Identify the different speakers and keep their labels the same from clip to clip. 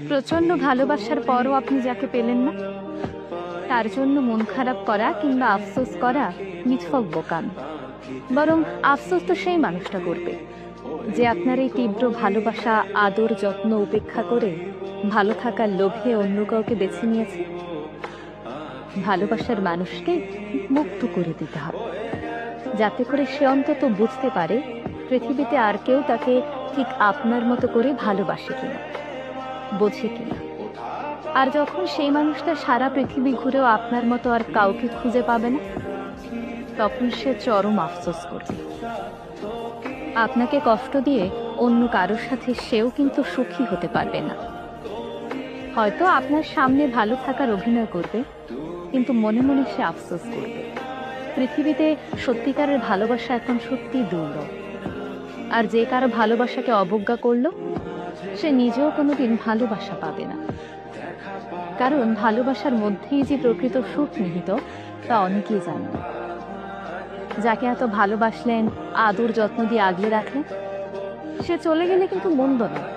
Speaker 1: প্রচন্ড ভালোবাসার পরও আপনি যাকে পেলেন না, তার জন্য মন খারাপ করা কিংবা আফসোস করা নিছক বোকামি। বরং আফসোস তো সেই মানুষটা করবে যে আপনার এই তীব্র ভালোবাসা, আদর, যত্ন উপেক্ষা করে ভালো থাকার লোভে অন্য কাউকে বেছে নিয়েছে। ভালোবাসার মানুষকে মুক্ত করে দিতে হবে, যাতে করে সে অন্তত বুঝতে পারে পৃথিবীতে আর কেউ তাকে ঠিক আপনার মতো করে ভালোবাসে কিনা, বোঝে কিনা। আর যখন সেই মানুষটা সারা পৃথিবী ঘুরেও আপনার মতো আর কাউকে খুঁজে পাবে না, তখন সে চরম আফসোস করবে। আপনাকে কষ্ট দিয়ে অন্য কারোর সাথে সেও কিন্তু সুখী হতে পারবে না। হয়তো আপনার সামনে ভালো থাকার অভিনয় করবে, কিন্তু মনে মনে সে আফসোস করবে। পৃথিবীতে সত্যিকারের ভালোবাসা এখন সত্যি দুর্লভ। আর যে কারো ভালোবাসাকে অবজ্ঞা করলো, সে নিজেও কোনোদিন ভালোবাসা পাবে না। কারণ ভালোবাসার মধ্যেই যে প্রকৃত সুখ নিহিত, তা অনেকেই জানে না। যাকে এত ভালোবাসলেন, আদর যত্ন দিয়ে আগলে রাখলেন, সে চলে গেলে কিন্তু মন্দ নয়।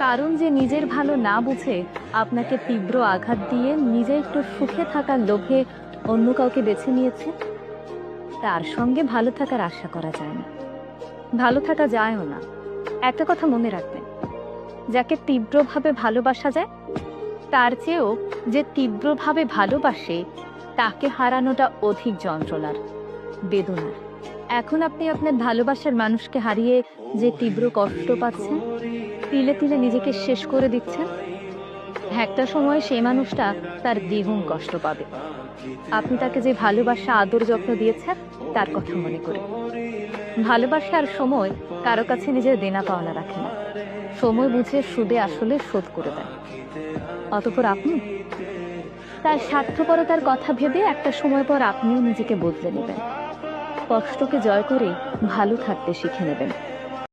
Speaker 1: কারণ যে নিজের ভালো না বুঝে আপনাকে তীব্র আঘাত দিয়ে নিজে একটু সুখে থাকার লোভে অন্য কাউকে বেছে নিয়েছে, তার সঙ্গে ভালো থাকার আশা করা যায় না, ভালো থাকা যায়ও না। একটা কথা মনে রাখবেন, যাকে তীব্রভাবে ভালোবাসা যায়, তার চেয়েও যে তীব্রভাবে ভালোবাসে তাকে হারানোটা অধিক যন্ত্রণার, বেদনার। এখন আপনি আপনার ভালোবাসার মানুষকে হারিয়ে যে তীব্র কষ্ট পাচ্ছেন, তিলে তিলে নিজেকে শেষ করে দিচ্ছেন, একটা সময় সেই মানুষটা তার দ্বিগুণ কষ্ট পাবে। আপনি তাকে যে ভালোবাসা, আদর, যত্ন দিয়েছেন তার কথা মনে করে। ভালোবাসা আর সময় কারো কাছে নিজের দেনা পাওনা রাখে না, সময় বুঝে সুদে আসলে শোধ করে দেয়। অতঃপর আপনি তার স্বার্থপরতার কথা ভেবে একটা সময় পর আপনিও নিজেকে বদলে নেবেন, কষ্টকে জয় করে ভালো থাকতে শিখে নেবেন।